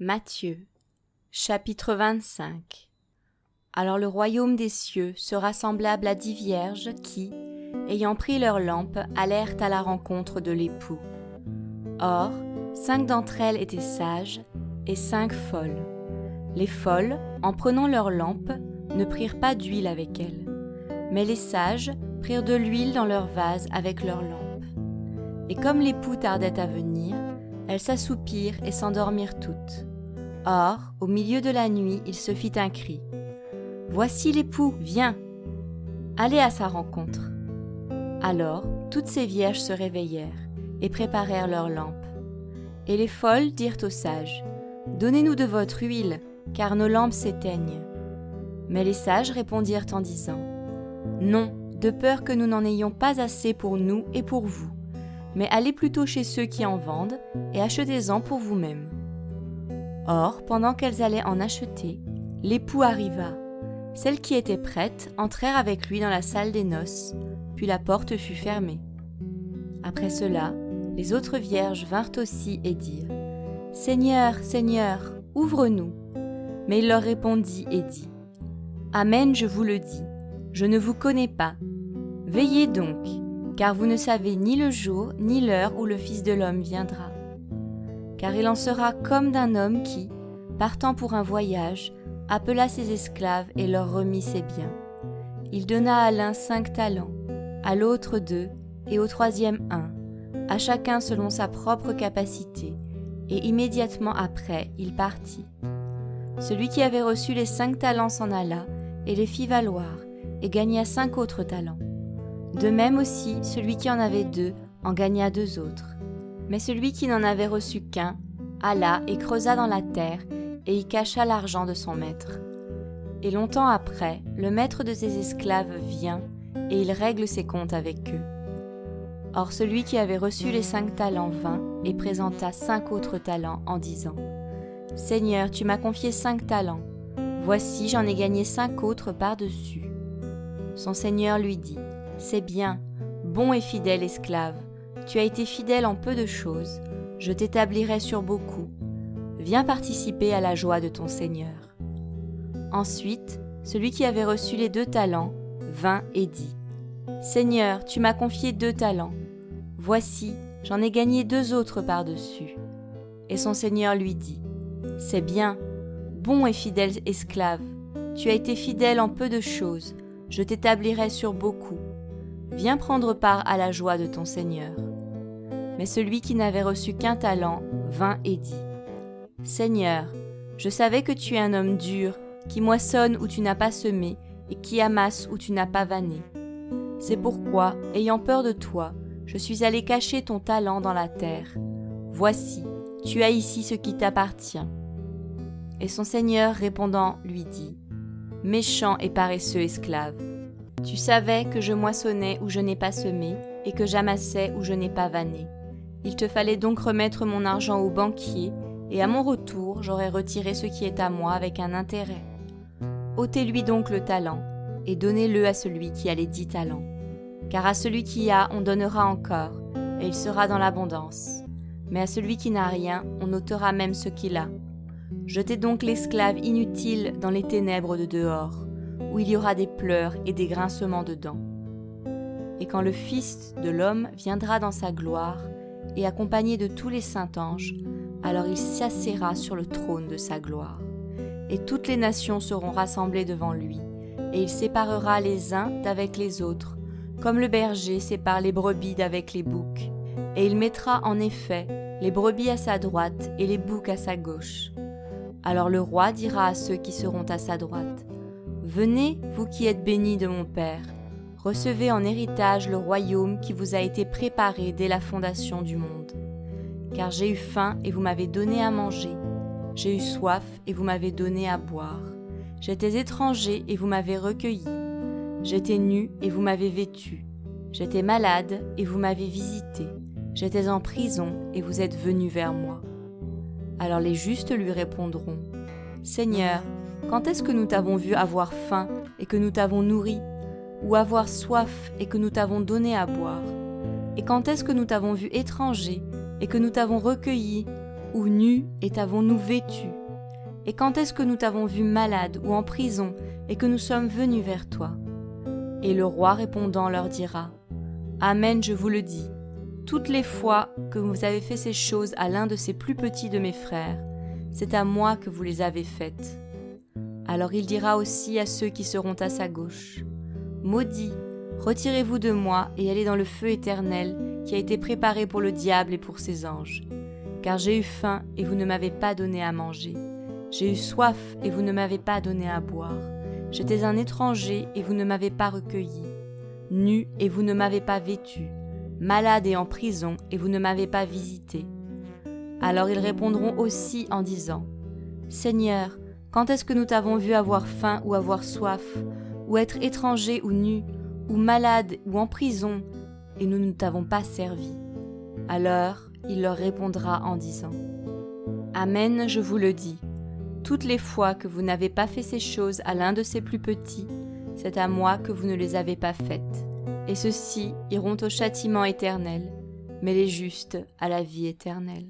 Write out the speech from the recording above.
Matthieu, chapitre 25. Alors le royaume des cieux sera semblable à 10 vierges qui, ayant pris leurs lampes, allèrent à la rencontre de l'époux. Or, 5 d'entre elles étaient sages et 5 folles. Les folles, en prenant leurs lampes, ne prirent pas d'huile avec elles, mais les sages prirent de l'huile dans leurs vases avec leurs lampes. Et comme l'époux tardait à venir, elles s'assoupirent et s'endormirent toutes. Or, au milieu de la nuit, il se fit un cri. « Voici l'époux, viens !» Allez à sa rencontre. Alors, toutes ces vierges se réveillèrent et préparèrent leurs lampes. Et les folles dirent aux sages, « Donnez-nous de votre huile, car nos lampes s'éteignent. » Mais les sages répondirent en disant, « Non, de peur que nous n'en ayons pas assez pour nous et pour vous, mais allez plutôt chez ceux qui en vendent et achetez-en pour vous-mêmes. » Or, pendant qu'elles allaient en acheter, l'époux arriva. Celles qui étaient prêtes entrèrent avec lui dans la salle des noces, puis la porte fut fermée. Après cela, les autres vierges vinrent aussi et dirent « Seigneur, Seigneur, ouvre-nous !» Mais il leur répondit et dit « Amen, je vous le dis, je ne vous connais pas. Veillez donc, car vous ne savez ni le jour ni l'heure où le Fils de l'homme viendra. Car il en sera comme d'un homme qui, partant pour un voyage, appela ses esclaves et leur remit ses biens. Il donna à l'un 5 talents, à l'autre 2 et au troisième 1, à chacun selon sa propre capacité, et immédiatement après il partit. Celui qui avait reçu les 5 talents s'en alla et les fit valoir, et gagna 5 autres talents. De même aussi, celui qui en avait 2 en gagna 2 autres. Mais celui qui n'en avait reçu qu'un alla et creusa dans la terre et y cacha l'argent de son maître. Et longtemps après, le maître de ses esclaves vient et il règle ses comptes avec eux. Or celui qui avait reçu les 5 talents vint et présenta 5 autres talents en disant « Seigneur, tu m'as confié 5 talents. Voici, j'en ai gagné 5 autres par-dessus. » Son seigneur lui dit « C'est bien, bon et fidèle esclave. Tu as été fidèle en peu de choses, je t'établirai sur beaucoup. Viens participer à la joie de ton Seigneur. » Ensuite, celui qui avait reçu les 2 talents vint et dit « Seigneur, tu m'as confié 2 talents. Voici, j'en ai gagné 2 autres par-dessus. » Et son Seigneur lui dit « C'est bien, bon et fidèle esclave. Tu as été fidèle en peu de choses, je t'établirai sur beaucoup. Viens prendre part à la joie de ton Seigneur. » Mais celui qui n'avait reçu qu'un talent vint et dit « Seigneur, je savais que tu es un homme dur, qui moissonne où tu n'as pas semé et qui amasse où tu n'as pas vanné. C'est pourquoi, ayant peur de toi, je suis allé cacher ton talent dans la terre. Voici, tu as ici ce qui t'appartient. » Et son Seigneur répondant lui dit « Méchant et paresseux esclave, tu savais que je moissonnais où je n'ai pas semé et que j'amassais où je n'ai pas vanné. Il te fallait donc remettre mon argent au banquier, et à mon retour, j'aurais retiré ce qui est à moi avec un intérêt. Ôtez-lui donc le talent, et donnez-le à celui qui a les 10 talents. Car à celui qui a, on donnera encore, et il sera dans l'abondance. Mais à celui qui n'a rien, on ôtera même ce qu'il a. Jetez donc l'esclave inutile dans les ténèbres de dehors, où il y aura des pleurs et des grincements de dents. Et quand le Fils de l'homme viendra dans sa gloire, et accompagné de tous les saints anges, alors il s'assiera sur le trône de sa gloire. Et toutes les nations seront rassemblées devant lui, et il séparera les uns d'avec les autres, comme le berger sépare les brebis d'avec les boucs. Et il mettra en effet les brebis à sa droite et les boucs à sa gauche. Alors le roi dira à ceux qui seront à sa droite, « Venez, vous qui êtes bénis de mon Père, recevez en héritage le royaume qui vous a été préparé dès la fondation du monde. Car j'ai eu faim et vous m'avez donné à manger. J'ai eu soif et vous m'avez donné à boire. J'étais étranger et vous m'avez recueilli. J'étais nu et vous m'avez vêtu. J'étais malade et vous m'avez visité. J'étais en prison et vous êtes venus vers moi. » Alors les justes lui répondront, « Seigneur, quand est-ce que nous t'avons vu avoir faim et que nous t'avons nourri, ou avoir soif et que nous t'avons donné à boire? Et quand est-ce que nous t'avons vu étranger et que nous t'avons recueilli, ou nus et t'avons-nous vêtu? Et quand est-ce que nous t'avons vu malade ou en prison et que nous sommes venus vers toi? Et le roi répondant leur dira, Amen, je vous le dis, toutes les fois que vous avez fait ces choses à l'un de ces plus petits de mes frères, c'est à moi que vous les avez faites. Alors il dira aussi à ceux qui seront à sa gauche, Maudits, retirez-vous de moi et allez dans le feu éternel qui a été préparé pour le diable et pour ses anges. Car j'ai eu faim et vous ne m'avez pas donné à manger. J'ai eu soif et vous ne m'avez pas donné à boire. J'étais un étranger et vous ne m'avez pas recueilli. Nu et vous ne m'avez pas vêtu. Malade et en prison et vous ne m'avez pas visité. Alors ils répondront aussi en disant, Seigneur, quand est-ce que nous t'avons vu avoir faim ou avoir soif, ou être étranger ou nu, ou malade ou en prison, et nous ne t'avons pas servi? Alors il leur répondra en disant, Amen, je vous le dis, toutes les fois que vous n'avez pas fait ces choses à l'un de ces plus petits, c'est à moi que vous ne les avez pas faites. Et ceux-ci iront au châtiment éternel, mais les justes à la vie éternelle.